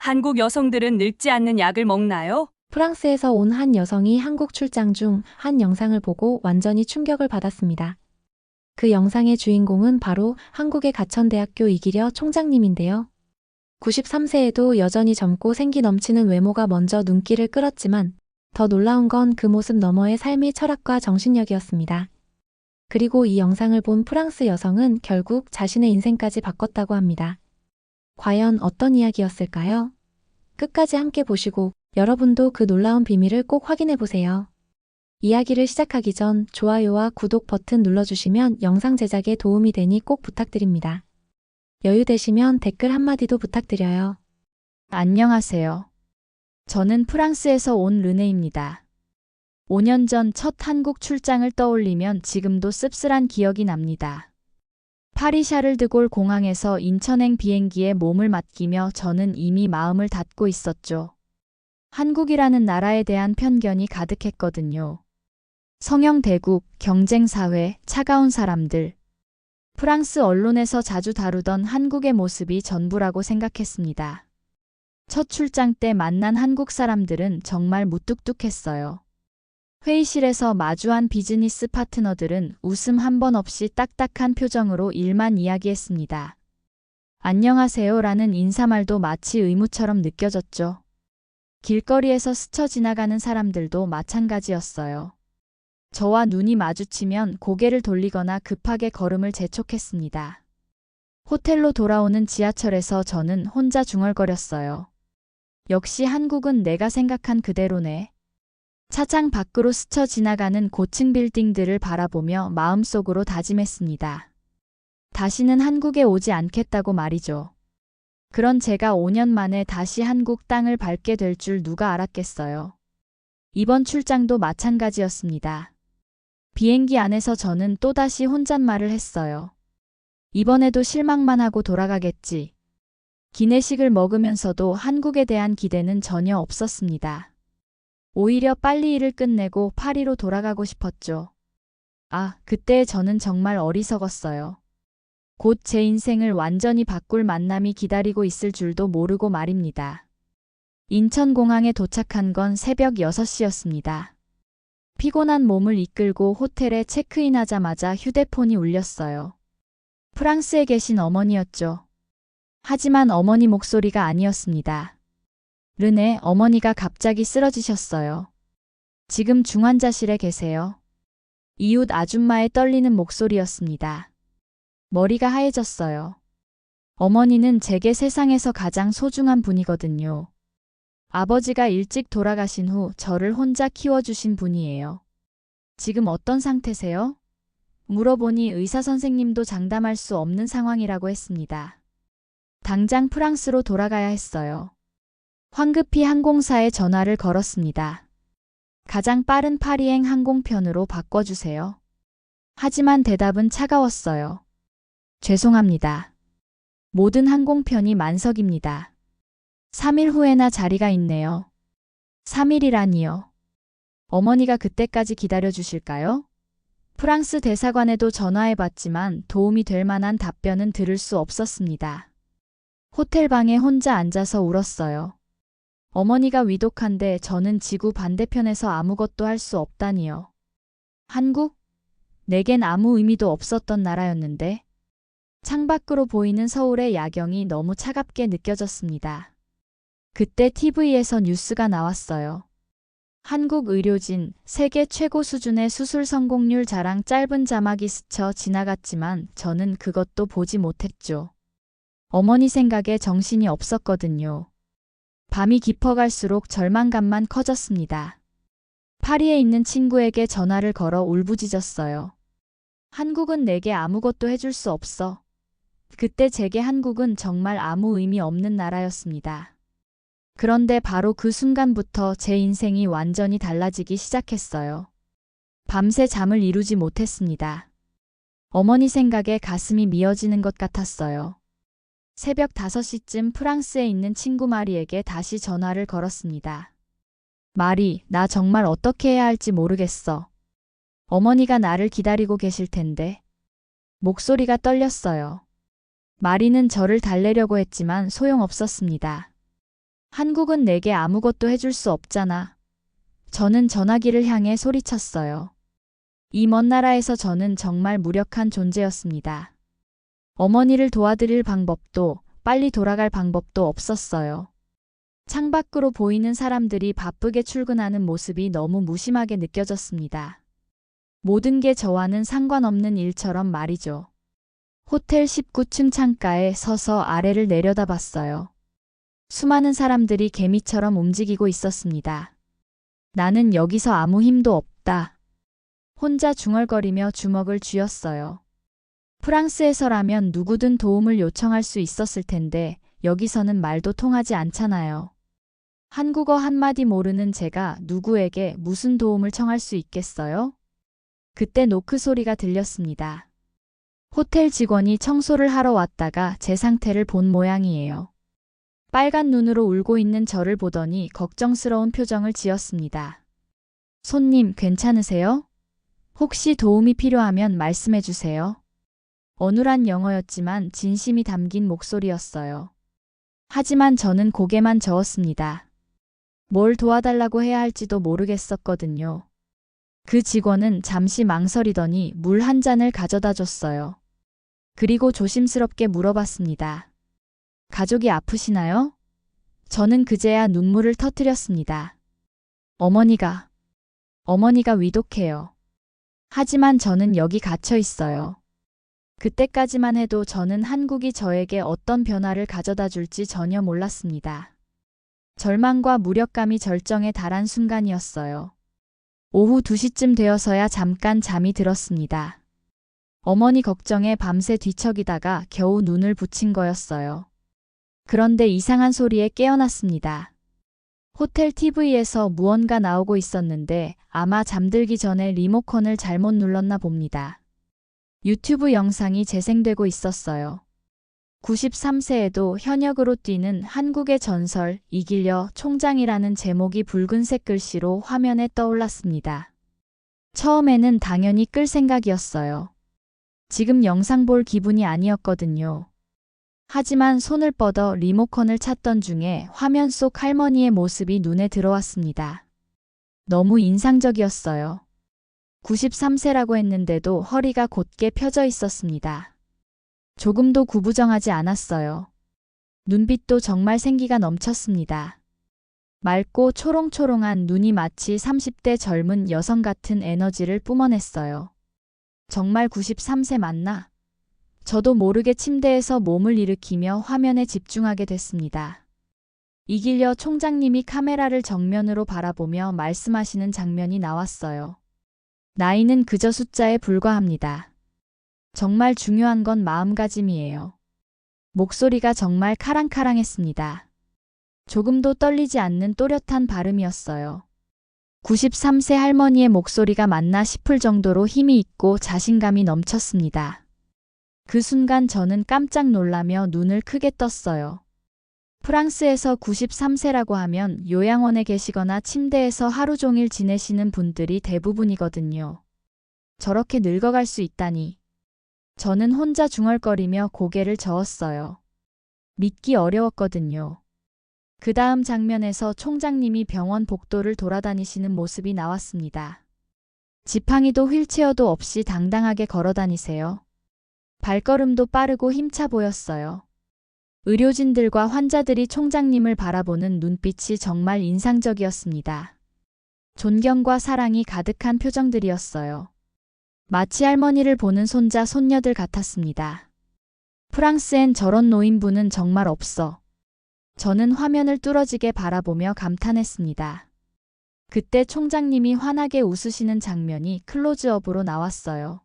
한국 여성들은 늙지 않는 약을 먹나요? 프랑스에서 온 한 여성이 한국 출장 중 한 영상을 보고 완전히 충격을 받았습니다. 그 영상의 주인공은 바로 한국의 가천대학교 이기려 총장님인데요. 93세에도 여전히 젊고 생기 넘치는 외모가 먼저 눈길을 끌었지만 더 놀라운 건 그 모습 너머의 삶의 철학과 정신력이었습니다. 그리고 이 영상을 본 프랑스 여성은 결국 자신의 인생까지 바꿨다고 합니다. 과연 어떤 이야기였을까요? 끝까지 함께 보시고 여러분도 그 놀라운 비밀을 꼭 확인해 보세요. 이야기를 시작하기 전 좋아요와 구독 버튼 눌러주시면 영상 제작에 도움이 되니 꼭 부탁드립니다. 여유 되시면 댓글 한마디도 부탁드려요. 안녕하세요. 저는 프랑스에서 온 르네입니다. 5년 전 첫 한국 출장을 떠올리면 지금도 씁쓸한 기억이 납니다. 파리 샤를드골 공항에서 인천행 비행기에 몸을 맡기며 저는 이미 마음을 닫고 있었죠. 한국이라는 나라에 대한 편견이 가득했거든요. 성형 대국, 경쟁 사회, 차가운 사람들. 프랑스 언론에서 자주 다루던 한국의 모습이 전부라고 생각했습니다. 첫 출장 때 만난 한국 사람들은 정말 무뚝뚝했어요. 회의실에서 마주한 비즈니스 파트너들은 웃음 한 번 없이 딱딱한 표정으로 일만 이야기했습니다. 안녕하세요라는 인사말도 마치 의무처럼 느껴졌죠. 길거리에서 스쳐 지나가는 사람들도 마찬가지였어요. 저와 눈이 마주치면 고개를 돌리거나 급하게 걸음을 재촉했습니다. 호텔로 돌아오는 지하철에서 저는 혼자 중얼거렸어요. 역시 한국은 내가 생각한 그대로네. 차장 밖으로 스쳐 지나가는 고층 빌딩들을 바라보며 마음속으로 다짐했습니다. 다시는 한국에 오지 않겠다고 말이죠. 그런 제가 5년 만에 다시 한국 땅을 밟게 될 줄 누가 알았겠어요. 이번 출장도 마찬가지였습니다. 비행기 안에서 저는 또다시 혼잣말을 했어요. 이번에도 실망만 하고 돌아가겠지. 기내식을 먹으면서도 한국에 대한 기대는 전혀 없었습니다. 오히려 빨리 일을 끝내고 파리로 돌아가고 싶었죠. 그때 저는 정말 어리석었어요. 곧 제 인생을 완전히 바꿀 만남이 기다리고 있을 줄도 모르고 말입니다. 인천공항에 도착한 건 새벽 6시였습니다. 피곤한 몸을 이끌고 호텔에 체크인하자마자 휴대폰이 울렸어요. 프랑스에 계신 어머니였죠. 하지만 어머니 목소리가 아니었습니다. 르네, 어머니가 갑자기 쓰러지셨어요. 지금 중환자실에 계세요. 이웃 아줌마의 떨리는 목소리였습니다. 머리가 하얘졌어요. 어머니는 제게 세상에서 가장 소중한 분이거든요. 아버지가 일찍 돌아가신 후 저를 혼자 키워주신 분이에요. 지금 어떤 상태세요? 물어보니 의사 선생님도 장담할 수 없는 상황이라고 했습니다. 당장 프랑스로 돌아가야 했어요. 황급히 항공사에 전화를 걸었습니다. 가장 빠른 파리행 항공편으로 바꿔주세요. 하지만 대답은 차가웠어요. 죄송합니다. 모든 항공편이 만석입니다. 3일 후에나 자리가 있네요. 3일이라니요. 어머니가 그때까지 기다려주실까요? 프랑스 대사관에도 전화해봤지만 도움이 될 만한 답변은 들을 수 없었습니다. 호텔방에 혼자 앉아서 울었어요. 어머니가 위독한데 저는 지구 반대편에서 아무것도 할 수 없다니요. 한국? 내겐 아무 의미도 없었던 나라였는데. 창밖으로 보이는 서울의 야경이 너무 차갑게 느껴졌습니다. 그때 TV에서 뉴스가 나왔어요. 한국 의료진, 세계 최고 수준의 수술 성공률 자랑 짧은 자막이 스쳐 지나갔지만 저는 그것도 보지 못했죠. 어머니 생각에 정신이 없었거든요. 밤이 깊어갈수록 절망감만 커졌습니다. 파리에 있는 친구에게 전화를 걸어 울부짖었어요. 한국은 내게 아무것도 해줄 수 없어. 그때 제게 한국은 정말 아무 의미 없는 나라였습니다. 그런데 바로 그 순간부터 제 인생이 완전히 달라지기 시작했어요. 밤새 잠을 이루지 못했습니다. 어머니 생각에 가슴이 미어지는 것 같았어요. 새벽 5시쯤 프랑스에 있는 친구 마리에게 다시 전화를 걸었습니다. 마리, 나 정말 어떻게 해야 할지 모르겠어. 어머니가 나를 기다리고 계실 텐데. 목소리가 떨렸어요. 마리는 저를 달래려고 했지만 소용없었습니다. 한국은 내게 아무것도 해줄 수 없잖아. 저는 전화기를 향해 소리쳤어요. 이 먼 나라에서 저는 정말 무력한 존재였습니다. 어머니를 도와드릴 방법도 빨리 돌아갈 방법도 없었어요. 창밖으로 보이는 사람들이 바쁘게 출근하는 모습이 너무 무심하게 느껴졌습니다. 모든 게 저와는 상관없는 일처럼 말이죠. 호텔 19층 창가에 서서 아래를 내려다봤어요. 수많은 사람들이 개미처럼 움직이고 있었습니다. 나는 여기서 아무 힘도 없다. 혼자 중얼거리며 주먹을 쥐었어요. 프랑스에서라면 누구든 도움을 요청할 수 있었을 텐데 여기서는 말도 통하지 않잖아요. 한국어 한마디 모르는 제가 누구에게 무슨 도움을 청할 수 있겠어요? 그때 노크 소리가 들렸습니다. 호텔 직원이 청소를 하러 왔다가 제 상태를 본 모양이에요. 빨간 눈으로 울고 있는 저를 보더니 걱정스러운 표정을 지었습니다. 손님, 괜찮으세요? 혹시 도움이 필요하면 말씀해 주세요. 어눌한 영어였지만 진심이 담긴 목소리였어요. 하지만 저는 고개만 저었습니다. 뭘 도와달라고 해야 할지도 모르겠었거든요. 그 직원은 잠시 망설이더니 물 한 잔을 가져다 줬어요. 그리고 조심스럽게 물어봤습니다. 가족이 아프시나요? 저는 그제야 눈물을 터뜨렸습니다. 어머니가 위독해요. 하지만 저는 여기 갇혀 있어요. 그때까지만 해도 저는 한국이 저에게 어떤 변화를 가져다 줄지 전혀 몰랐습니다. 절망과 무력감이 절정에 달한 순간이었어요. 오후 2시쯤 되어서야 잠깐 잠이 들었습니다. 어머니 걱정에 밤새 뒤척이다가 겨우 눈을 붙인 거였어요. 그런데 이상한 소리에 깨어났습니다. 호텔 TV에서 무언가 나오고 있었는데 아마 잠들기 전에 리모컨을 잘못 눌렀나 봅니다. 유튜브 영상이 재생되고 있었어요. 93세에도 현역으로 뛰는 한국의 전설 이길려 총장이라는 제목이 붉은색 글씨로 화면에 떠올랐습니다. 처음에는 당연히 끌 생각이었어요. 지금 영상 볼 기분이 아니었거든요. 하지만 손을 뻗어 리모컨을 찾던 중에 화면 속 할머니의 모습이 눈에 들어왔습니다. 너무 인상적이었어요. 93세라고 했는데도 허리가 곧게 펴져 있었습니다. 조금도 구부정하지 않았어요. 눈빛도 정말 생기가 넘쳤습니다. 맑고 초롱초롱한 눈이 마치 30대 젊은 여성 같은 에너지를 뿜어냈어요. 정말 93세 맞나? 저도 모르게 침대에서 몸을 일으키며 화면에 집중하게 됐습니다. 이길려 총장님이 카메라를 정면으로 바라보며 말씀하시는 장면이 나왔어요. 나이는 그저 숫자에 불과합니다. 정말 중요한 건 마음가짐이에요. 목소리가 정말 카랑카랑했습니다. 조금도 떨리지 않는 또렷한 발음이었어요. 93세 할머니의 목소리가 맞나 싶을 정도로 힘이 있고 자신감이 넘쳤습니다. 그 순간 저는 깜짝 놀라며 눈을 크게 떴어요. 프랑스에서 93세라고 하면 요양원에 계시거나 침대에서 하루 종일 지내시는 분들이 대부분이거든요. 저렇게 늙어갈 수 있다니. 저는 혼자 중얼거리며 고개를 저었어요. 믿기 어려웠거든요. 그 다음 장면에서 총장님이 병원 복도를 돌아다니시는 모습이 나왔습니다. 지팡이도 휠체어도 없이 당당하게 걸어다니세요. 발걸음도 빠르고 힘차 보였어요. 의료진들과 환자들이 총장님을 바라보는 눈빛이 정말 인상적이었습니다. 존경과 사랑이 가득한 표정들이었어요. 마치 할머니를 보는 손자, 손녀들 같았습니다. 프랑스엔 저런 노인분은 정말 없어. 저는 화면을 뚫어지게 바라보며 감탄했습니다. 그때 총장님이 환하게 웃으시는 장면이 클로즈업으로 나왔어요.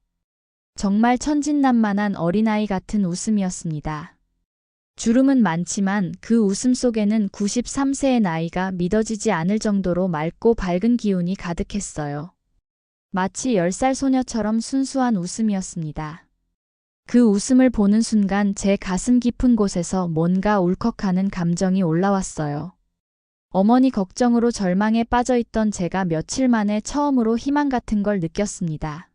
정말 천진난만한 어린아이 같은 웃음이었습니다. 주름은 많지만 그 웃음 속에는 93세의 나이가 믿어지지 않을 정도로 맑고 밝은 기운이 가득했어요. 마치 10살 소녀처럼 순수한 웃음이었습니다. 그 웃음을 보는 순간 제 가슴 깊은 곳에서 뭔가 울컥하는 감정이 올라왔어요. 어머니 걱정으로 절망에 빠져있던 제가 며칠 만에 처음으로 희망 같은 걸 느꼈습니다.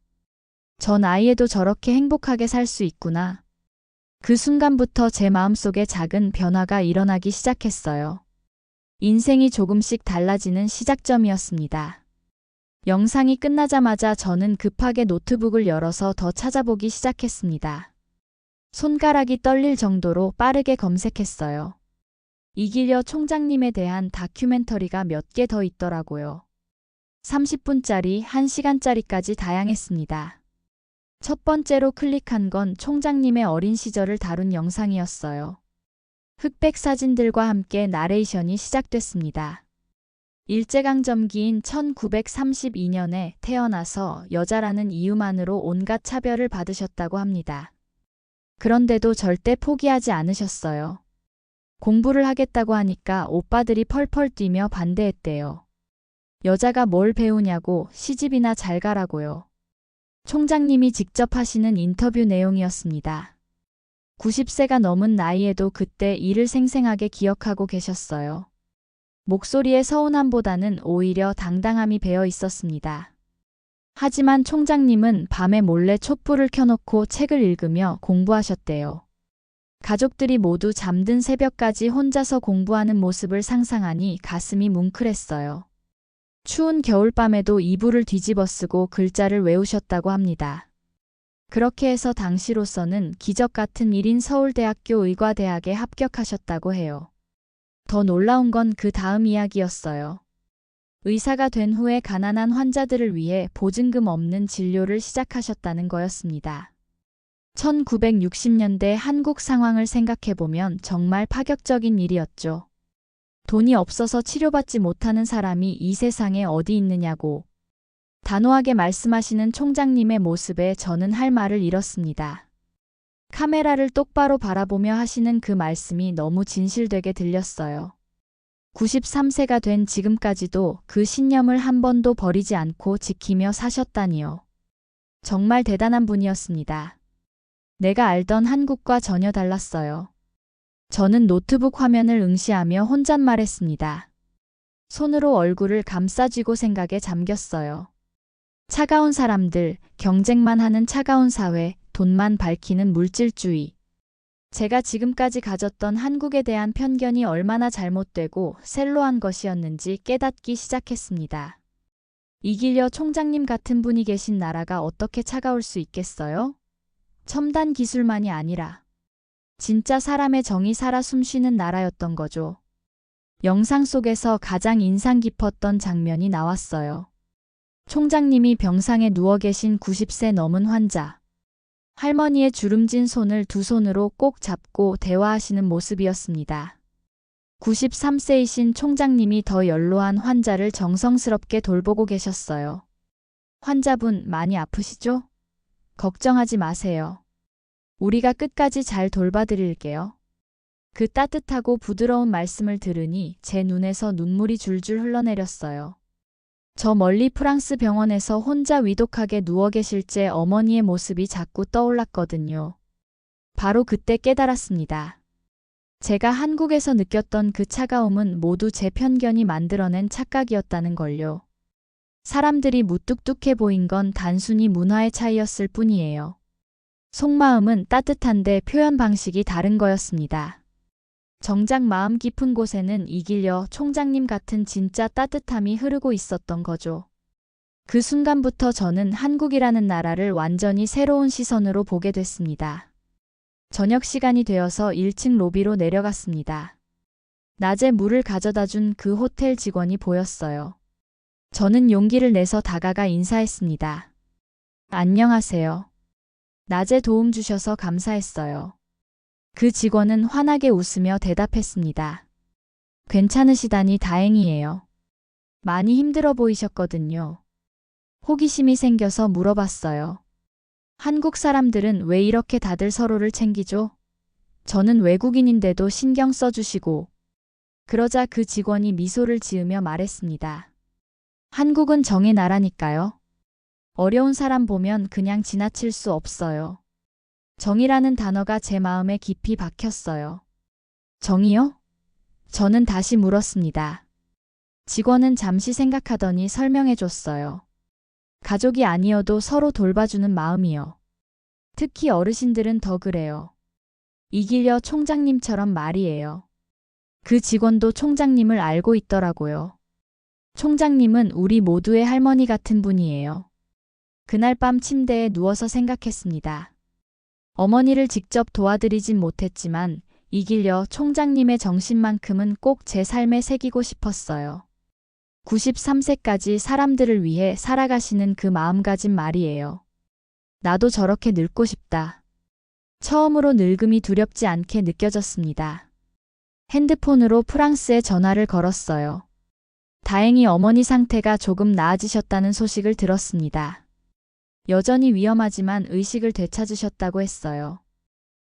저 나이에도 저렇게 행복하게 살 수 있구나. 그 순간부터 제 마음속에 작은 변화가 일어나기 시작했어요. 인생이 조금씩 달라지는 시작점이었습니다. 영상이 끝나자마자 저는 급하게 노트북을 열어서 더 찾아보기 시작했습니다. 손가락이 떨릴 정도로 빠르게 검색했어요. 이길여 총장님에 대한 다큐멘터리가 몇 개 더 있더라고요. 30분짜리, 1시간짜리까지 다양했습니다. 첫 번째로 클릭한 건 총장님의 어린 시절을 다룬 영상이었어요. 흑백 사진들과 함께 나레이션이 시작됐습니다. 일제강점기인 1932년에 태어나서 여자라는 이유만으로 온갖 차별을 받으셨다고 합니다. 그런데도 절대 포기하지 않으셨어요. 공부를 하겠다고 하니까 오빠들이 펄펄 뛰며 반대했대요. 여자가 뭘 배우냐고 시집이나 잘 가라고요. 총장님이 직접 하시는 인터뷰 내용이었습니다. 90세가 넘은 나이에도 그때 일을 생생하게 기억하고 계셨어요. 목소리에 서운함보다는 오히려 당당함이 배어 있었습니다. 하지만 총장님은 밤에 몰래 촛불을 켜놓고 책을 읽으며 공부하셨대요. 가족들이 모두 잠든 새벽까지 혼자서 공부하는 모습을 상상하니 가슴이 뭉클했어요. 추운 겨울밤에도 이불을 뒤집어 쓰고 글자를 외우셨다고 합니다. 그렇게 해서 당시로서는 기적 같은 일인 서울대학교 의과대학에 합격하셨다고 해요. 더 놀라운 건 그 다음 이야기였어요. 의사가 된 후에 가난한 환자들을 위해 보증금 없는 진료를 시작하셨다는 거였습니다. 1960년대 한국 상황을 생각해보면 정말 파격적인 일이었죠. 돈이 없어서 치료받지 못하는 사람이 이 세상에 어디 있느냐고. 단호하게 말씀하시는 총장님의 모습에 저는 할 말을 잃었습니다. 카메라를 똑바로 바라보며 하시는 그 말씀이 너무 진실되게 들렸어요. 93세가 된 지금까지도 그 신념을 한 번도 버리지 않고 지키며 사셨다니요. 정말 대단한 분이었습니다. 내가 알던 한국과 전혀 달랐어요. 저는 노트북 화면을 응시하며 혼잣말했습니다. 손으로 얼굴을 감싸쥐고 생각에 잠겼어요. 차가운 사람들, 경쟁만 하는 차가운 사회, 돈만 밝히는 물질주의. 제가 지금까지 가졌던 한국에 대한 편견이 얼마나 잘못되고 셀로한 것이었는지 깨닫기 시작했습니다. 이길여 총장님 같은 분이 계신 나라가 어떻게 차가울 수 있겠어요? 첨단 기술만이 아니라 진짜 사람의 정이 살아 숨쉬는 나라였던 거죠. 영상 속에서 가장 인상 깊었던 장면이 나왔어요. 총장님이 병상에 누워 계신 90세 넘은 환자. 할머니의 주름진 손을 두 손으로 꼭 잡고 대화하시는 모습이었습니다. 93세이신 총장님이 더 연로한 환자를 정성스럽게 돌보고 계셨어요. 환자분 많이 아프시죠? 걱정하지 마세요. 우리가 끝까지 잘 돌봐드릴게요. 그 따뜻하고 부드러운 말씀을 들으니 제 눈에서 눈물이 줄줄 흘러내렸어요. 저 멀리 프랑스 병원에서 혼자 위독하게 누워 계실 제 어머니의 모습이 자꾸 떠올랐거든요. 바로 그때 깨달았습니다. 제가 한국에서 느꼈던 그 차가움은 모두 제 편견이 만들어낸 착각이었다는 걸요. 사람들이 무뚝뚝해 보인 건 단순히 문화의 차이였을 뿐이에요. 속마음은 따뜻한데 표현 방식이 다른 거였습니다. 정작 마음 깊은 곳에는 이길여 총장님 같은 진짜 따뜻함이 흐르고 있었던 거죠. 그 순간부터 저는 한국이라는 나라를 완전히 새로운 시선으로 보게 됐습니다. 저녁 시간이 되어서 1층 로비로 내려갔습니다. 낮에 물을 가져다 준 그 호텔 직원이 보였어요. 저는 용기를 내서 다가가 인사했습니다. 안녕하세요. 낮에 도움 주셔서 감사했어요. 그 직원은 환하게 웃으며 대답했습니다. 괜찮으시다니 다행이에요. 많이 힘들어 보이셨거든요. 호기심이 생겨서 물어봤어요. 한국 사람들은 왜 이렇게 다들 서로를 챙기죠? 저는 외국인인데도 신경 써주시고. 그러자 그 직원이 미소를 지으며 말했습니다. 한국은 정의 나라니까요. 어려운 사람 보면 그냥 지나칠 수 없어요. 정이라는 단어가 제 마음에 깊이 박혔어요. 정이요? 저는 다시 물었습니다. 직원은 잠시 생각하더니 설명해 줬어요. 가족이 아니어도 서로 돌봐주는 마음이요. 특히 어르신들은 더 그래요. 이길여 총장님처럼 말이에요. 그 직원도 총장님을 알고 있더라고요. 총장님은 우리 모두의 할머니 같은 분이에요. 그날 밤 침대에 누워서 생각했습니다. 어머니를 직접 도와드리진 못했지만 이길려 총장님의 정신만큼은 꼭 제 삶에 새기고 싶었어요. 93세까지 사람들을 위해 살아가시는 그 마음가짐 말이에요. 나도 저렇게 늙고 싶다. 처음으로 늙음이 두렵지 않게 느껴졌습니다. 핸드폰으로 프랑스에 전화를 걸었어요. 다행히 어머니 상태가 조금 나아지셨다는 소식을 들었습니다. 여전히 위험하지만 의식을 되찾으셨다고 했어요.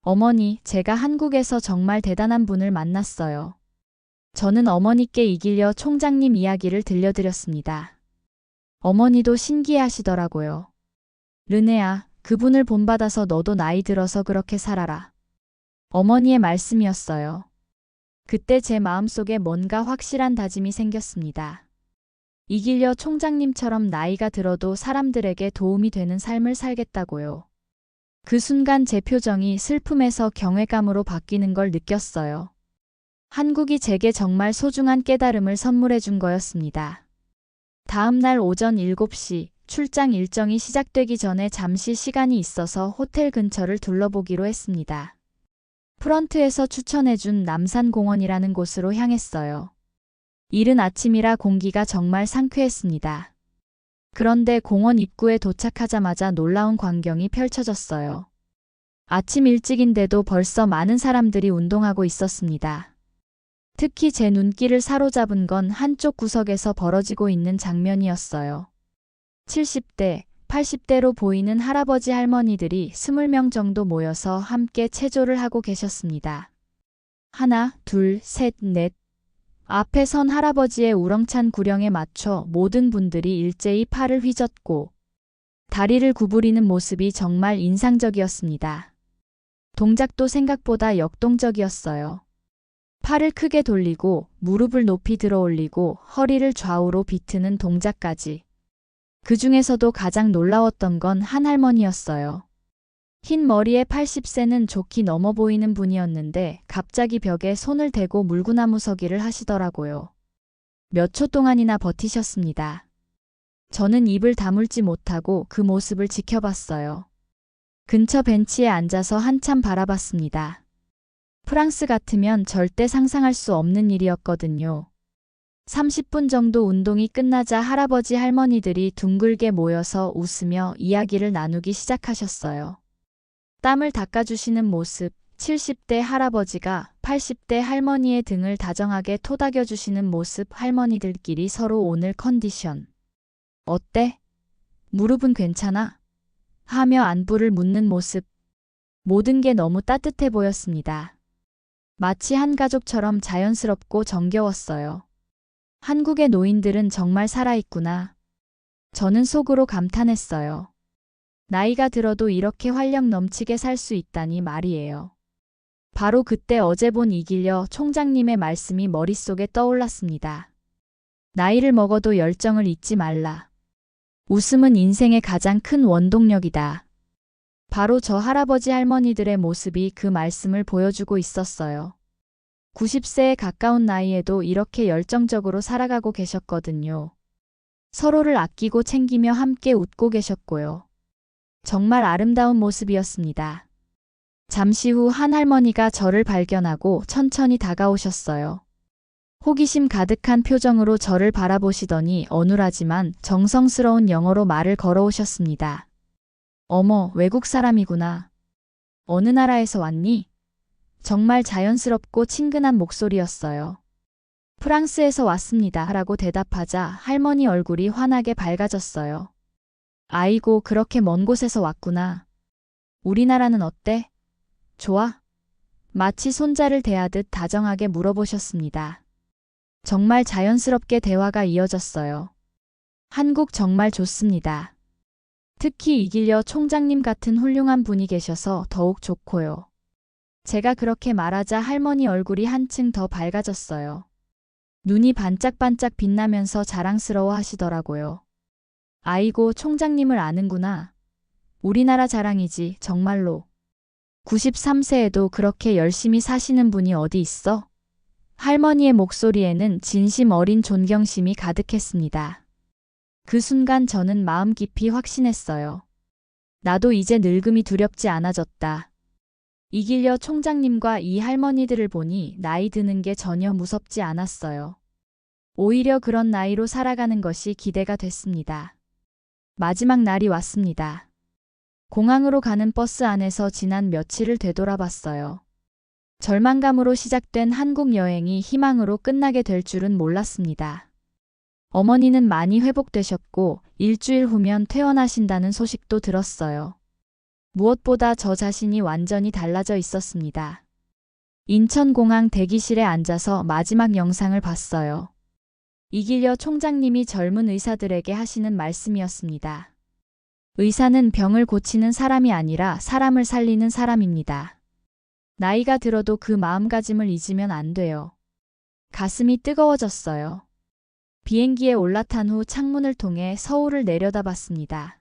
어머니, 제가 한국에서 정말 대단한 분을 만났어요. 저는 어머니께 이길려 총장님 이야기를 들려드렸습니다. 어머니도 신기해하시더라고요. 르네야, 그분을 본받아서 너도 나이 들어서 그렇게 살아라. 어머니의 말씀이었어요. 그때 제 마음속에 뭔가 확실한 다짐이 생겼습니다. 이길려 총장님처럼 나이가 들어도 사람들에게 도움이 되는 삶을 살겠다고요. 그 순간 제 표정이 슬픔에서 경외감으로 바뀌는 걸 느꼈어요. 한국이 제게 정말 소중한 깨달음을 선물해 준 거였습니다. 다음 날 오전 7시 출장 일정이 시작되기 전에 잠시 시간이 있어서 호텔 근처를 둘러보기로 했습니다. 프런트에서 추천해준 남산공원이라는 곳으로 향했어요. 이른 아침이라 공기가 정말 상쾌했습니다. 그런데 공원 입구에 도착하자마자 놀라운 광경이 펼쳐졌어요. 아침 일찍인데도 벌써 많은 사람들이 운동하고 있었습니다. 특히 제 눈길을 사로잡은 건 한쪽 구석에서 벌어지고 있는 장면이었어요. 70대, 80대로 보이는 할아버지 할머니들이 20명 정도 모여서 함께 체조를 하고 계셨습니다. 하나, 둘, 셋, 넷. 앞에 선 할아버지의 우렁찬 구령에 맞춰 모든 분들이 일제히 팔을 휘젓고 다리를 구부리는 모습이 정말 인상적이었습니다. 동작도 생각보다 역동적이었어요. 팔을 크게 돌리고 무릎을 높이 들어 올리고 허리를 좌우로 비트는 동작까지. 그 중에서도 가장 놀라웠던 건 한 할머니였어요. 흰 머리에 80세는 좋게 넘어 보이는 분이었는데 갑자기 벽에 손을 대고 물구나무 서기를 하시더라고요. 몇 초 동안이나 버티셨습니다. 저는 입을 다물지 못하고 그 모습을 지켜봤어요. 근처 벤치에 앉아서 한참 바라봤습니다. 프랑스 같으면 절대 상상할 수 없는 일이었거든요. 30분 정도 운동이 끝나자 할아버지 할머니들이 둥글게 모여서 웃으며 이야기를 나누기 시작하셨어요. 땀을 닦아주시는 모습, 70대 할아버지가 80대 할머니의 등을 다정하게 토닥여주시는 모습, 할머니들끼리 서로 오늘 컨디션 어때? 무릎은 괜찮아? 하며 안부를 묻는 모습. 모든 게 너무 따뜻해 보였습니다. 마치 한 가족처럼 자연스럽고 정겨웠어요. 한국의 노인들은 정말 살아있구나. 저는 속으로 감탄했어요. 나이가 들어도 이렇게 활력 넘치게 살 수 있다니 말이에요. 바로 그때 어제 본 이길려 총장님의 말씀이 머릿속에 떠올랐습니다. 나이를 먹어도 열정을 잊지 말라. 웃음은 인생의 가장 큰 원동력이다. 바로 저 할아버지 할머니들의 모습이 그 말씀을 보여주고 있었어요. 90세에 가까운 나이에도 이렇게 열정적으로 살아가고 계셨거든요. 서로를 아끼고 챙기며 함께 웃고 계셨고요. 정말 아름다운 모습이었습니다. 잠시 후 한 할머니가 저를 발견하고 천천히 다가오셨어요. 호기심 가득한 표정으로 저를 바라보시더니 어눌하지만 정성스러운 영어로 말을 걸어오셨습니다. 어머, 외국 사람이구나. 어느 나라에서 왔니? 정말 자연스럽고 친근한 목소리였어요. 프랑스에서 왔습니다. 라고 대답하자 할머니 얼굴이 환하게 밝아졌어요. 아이고, 그렇게 먼 곳에서 왔구나. 우리나라는 어때? 좋아? 마치 손자를 대하듯 다정하게 물어보셨습니다. 정말 자연스럽게 대화가 이어졌어요. 한국 정말 좋습니다. 특히 이길려 총장님 같은 훌륭한 분이 계셔서 더욱 좋고요. 제가 그렇게 말하자 할머니 얼굴이 한층 더 밝아졌어요. 눈이 반짝반짝 빛나면서 자랑스러워 하시더라고요. 아이고, 총장님을 아는구나. 우리나라 자랑이지, 정말로. 93세에도 그렇게 열심히 사시는 분이 어디 있어? 할머니의 목소리에는 진심 어린 존경심이 가득했습니다. 그 순간 저는 마음 깊이 확신했어요. 나도 이제 늙음이 두렵지 않아졌다. 이길려 총장님과 이 할머니들을 보니 나이 드는 게 전혀 무섭지 않았어요. 오히려 그런 나이로 살아가는 것이 기대가 됐습니다. 마지막 날이 왔습니다. 공항으로 가는 버스 안에서 지난 며칠을 되돌아봤어요. 절망감으로 시작된 한국 여행이 희망으로 끝나게 될 줄은 몰랐습니다. 어머니는 많이 회복되셨고 일주일 후면 퇴원하신다는 소식도 들었어요. 무엇보다 저 자신이 완전히 달라져 있었습니다. 인천공항 대기실에 앉아서 마지막 영상을 봤어요. 이길려 총장님이 젊은 의사들에게 하시는 말씀이었습니다. 의사는 병을 고치는 사람이 아니라 사람을 살리는 사람입니다. 나이가 들어도 그 마음가짐을 잊으면 안 돼요. 가슴이 뜨거워졌어요. 비행기에 올라탄 후 창문을 통해 서울을 내려다봤습니다.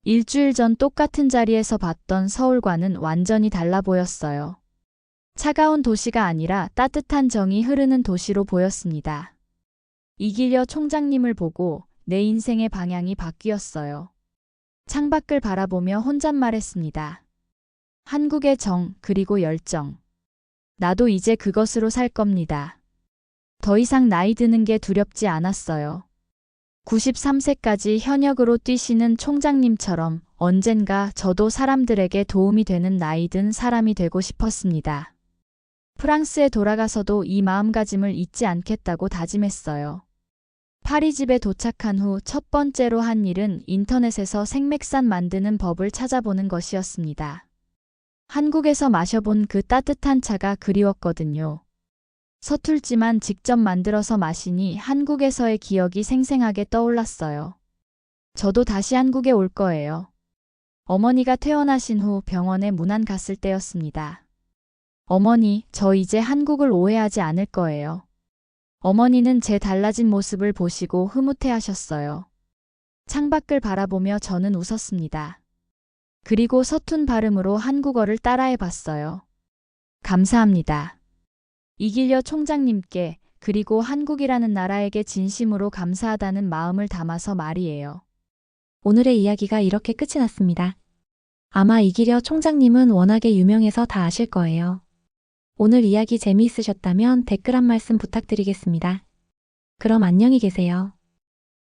일주일 전 똑같은 자리에서 봤던 서울과는 완전히 달라 보였어요. 차가운 도시가 아니라 따뜻한 정이 흐르는 도시로 보였습니다. 이길려 총장님을 보고 내 인생의 방향이 바뀌었어요. 창밖을 바라보며 혼잣말했습니다. 한국의 정, 그리고 열정. 나도 이제 그것으로 살 겁니다. 더 이상 나이 드는 게 두렵지 않았어요. 93세까지 현역으로 뛰시는 총장님처럼 언젠가 저도 사람들에게 도움이 되는 나이 든 사람이 되고 싶었습니다. 프랑스에 돌아가서도 이 마음가짐을 잊지 않겠다고 다짐했어요. 파리 집에 도착한 후 첫 번째로 한 일은 인터넷에서 생맥산 만드는 법을 찾아보는 것이었습니다. 한국에서 마셔본 그 따뜻한 차가 그리웠거든요. 서툴지만 직접 만들어서 마시니 한국에서의 기억이 생생하게 떠올랐어요. 저도 다시 한국에 올 거예요. 어머니가 퇴원하신 후 병원에 문안 갔을 때였습니다. 어머니, 저 이제 한국을 오해하지 않을 거예요. 어머니는 제 달라진 모습을 보시고 흐뭇해하셨어요. 창밖을 바라보며 저는 웃었습니다. 그리고 서툰 발음으로 한국어를 따라해 봤어요. 감사합니다. 이길려 총장님께 그리고 한국이라는 나라에게 진심으로 감사하다는 마음을 담아서 말이에요. 오늘의 이야기가 이렇게 끝이 났습니다. 아마 이길여 총장님은 워낙에 유명해서 다 아실 거예요. 오늘 이야기 재미있으셨다면 댓글 한 말씀 부탁드리겠습니다. 그럼 안녕히 계세요.